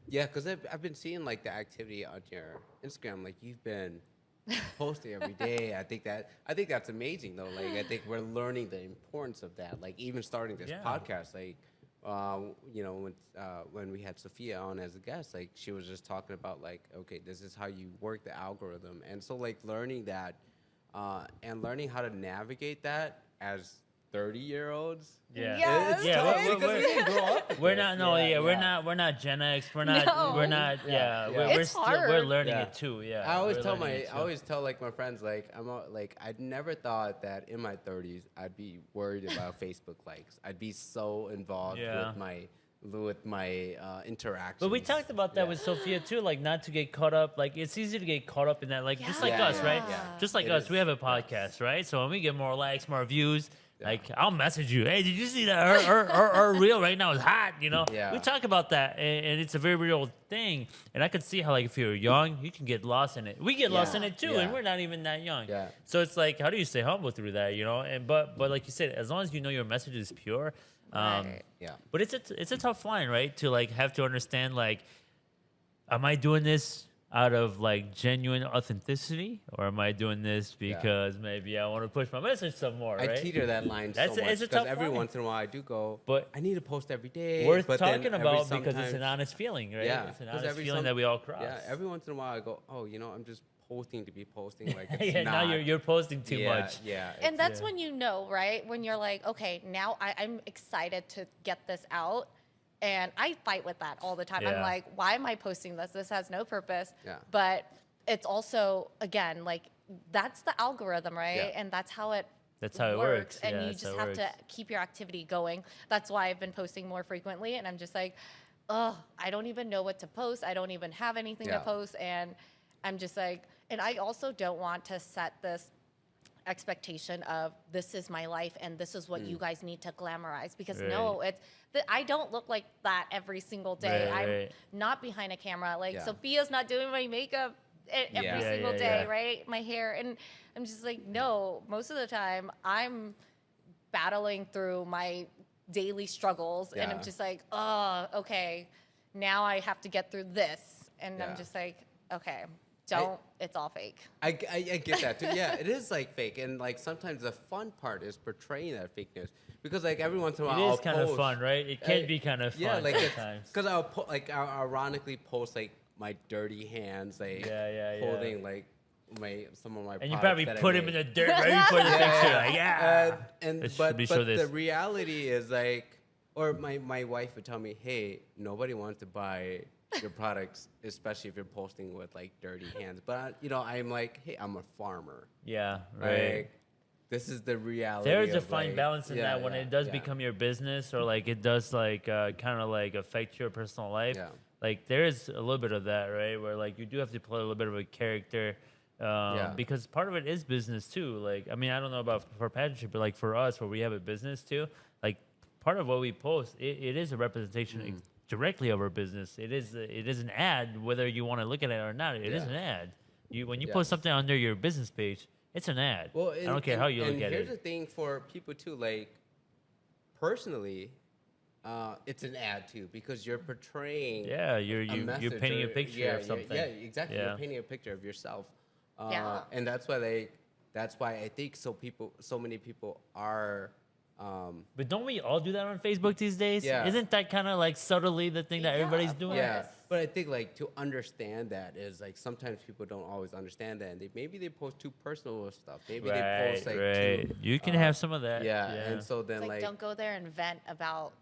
Yeah, because I've been seeing like the activity on your Instagram. Like you've been posting every day. I think that's amazing though. Like I think we're learning the importance of that. Like even starting this Yeah. podcast, like when we had Sophia on as a guest, like she was just talking about like, okay, this is how you work the algorithm, and so like learning that and learning how to navigate that as 30-year-olds. Yeah. Yes, Yeah. right? Because we didn't grow up with We're this. not. No. Yeah. We're not Gen X. We're not. No. We're not. Yeah, Yeah. yeah. We're It's still. hard. We're learning Yeah. it too. Yeah. I always we're tell learning it I too. always tell like my friends like like I never thought that in my 30s I'd be worried about Facebook likes. I'd be so involved Yeah. with my interactions. But we talked about that Yeah. with Sophia too, like not to get caught up. Like it's easy to get caught up in that, like just like Yeah, us, right? yeah. Just like It us, is. we have a podcast, right? So when we get more likes, more views, like I'll message you, hey, did you see that? Our reel right now is hot, you know? Yeah. We talk about that, and it's a very real thing. And I could see how, like, if you're young, you can get lost in it. We get lost in it too, and Yeah. we're not even that young. Yeah. So it's like, how do you stay humble through that, you know? And but like you said, as long as you know your message is pure. Right. Yeah. But it's a tough line, right? To like have to understand like, am I doing this out of like genuine authenticity, or am I doing this because maybe I want to push my message some more, I right? teeter that line That's so a- much it's a because tough every line. once in a while I do go, But I need to post every day. Worth but then talking every about because it's an sometimes- honest feeling, right? Yeah, It's an 'cause honest every feeling some- that we all cross. Yeah, every once in a while I go, oh, I'm just posting to be posting. Like it's Yeah, not. now you're posting too yeah, much. Yeah, And that's Yeah. when you know, right? When you're like, okay, now I'm excited to get this out. And I fight with that all the time. I'm Yeah. like, why am I posting this? This has no purpose. Yeah. But it's also, again, like, that's the algorithm, right? Yeah. And that's how it That's how it works. And Yeah, you that's just how it have to works. keep your activity going. That's why I've been posting more frequently. And I'm just like, oh, I don't even know what to post. I don't even have anything to Yeah. post. And I'm just like, and I also don't want to set this expectation of this is my life and this is what you guys need to glamorize, because no, it's I don't look like that every single day. Right, I'm right. not behind a camera. Like Yeah. Sophia's not doing my makeup every Yeah. Yeah, single yeah, day, yeah. right? My hair. And I'm just like, no, most of the time I'm battling through my daily struggles and I'm Yeah. just like, oh, okay, now I have to get through this. And Yeah. I'm just like, okay, don't, it's all fake. I get that too. Yeah, it is like fake, and like sometimes the fun part is portraying that fakeness because like every once in a while It I'll is kind of post- fun, right? It can be kind of fun Yeah, like sometimes. because I'll ironically post like my dirty hands, like Yeah. holding like some of my And you products probably that I put him made. in the dirt right before the picture. Like, yeah. And This but should be show the this. reality is like, or my wife would tell me, hey, nobody wants to buy your products, especially if you're posting with like dirty hands. But I'm like, hey, I'm a farmer. Yeah, right. Like, this is the reality. There's a of, fine like- balance in yeah, that when yeah, it does yeah. become your business, or like it does like kind of like affect your personal life. Yeah. Like there is a little bit of that, right? Where like you do have to play a little bit of a character, Yeah. because part of it is business too. Like I mean, I don't know about for pageantry, but like for us, where we have a business too, like part of what we post, it is a representation Mm. directly of our business. It is an ad, whether you want to look at it or not. It is Yeah. an ad. When you Yes. post something under your business page, it's an ad. Well, I don't care how you look at And here's it. the thing for people too, like personally, it's an ad too because you're portraying. Yeah, you're a you're message painting a or- picture yeah, of something. Yeah, exactly. Yeah. You're painting a picture of yourself. Yeah. And that's why I think so many people are. But don't we all do that on Facebook these days? Yeah. Isn't that kind of like subtly the thing that Yeah, everybody's of doing? Yeah, course. but I think like to understand that is like sometimes people don't always understand that, and maybe they post too personal of stuff. Maybe they Right, post like right. too. You can have some of that. Yeah, and so then It's like, like don't go there and vent about,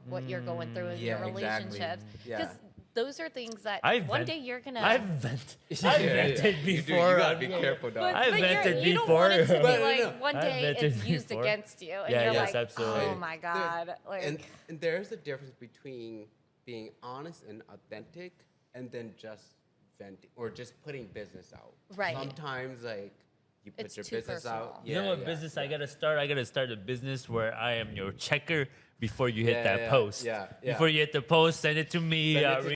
what you're going through in Yeah, your exactly. relationships. Yeah. Because those are things that I've one vent- day you're going to... I've vented. Yeah, I've yeah, vented you do. before. You gotta on- be careful, dog. But, I've but vented you don't want it to before. be But, like no, one I've day vented it's used before. against you. And Yeah, you're yes, like, absolutely. oh my God. Like, And there's a difference between being honest and authentic and then just venting or just putting business out. Right. Sometimes like you put It's your too business out. personal. You know what business I gotta start? I gotta start a business where I am your checker before you hit Yeah, that yeah, post. yeah, yeah. Before you hit the post, send it to me. Send it to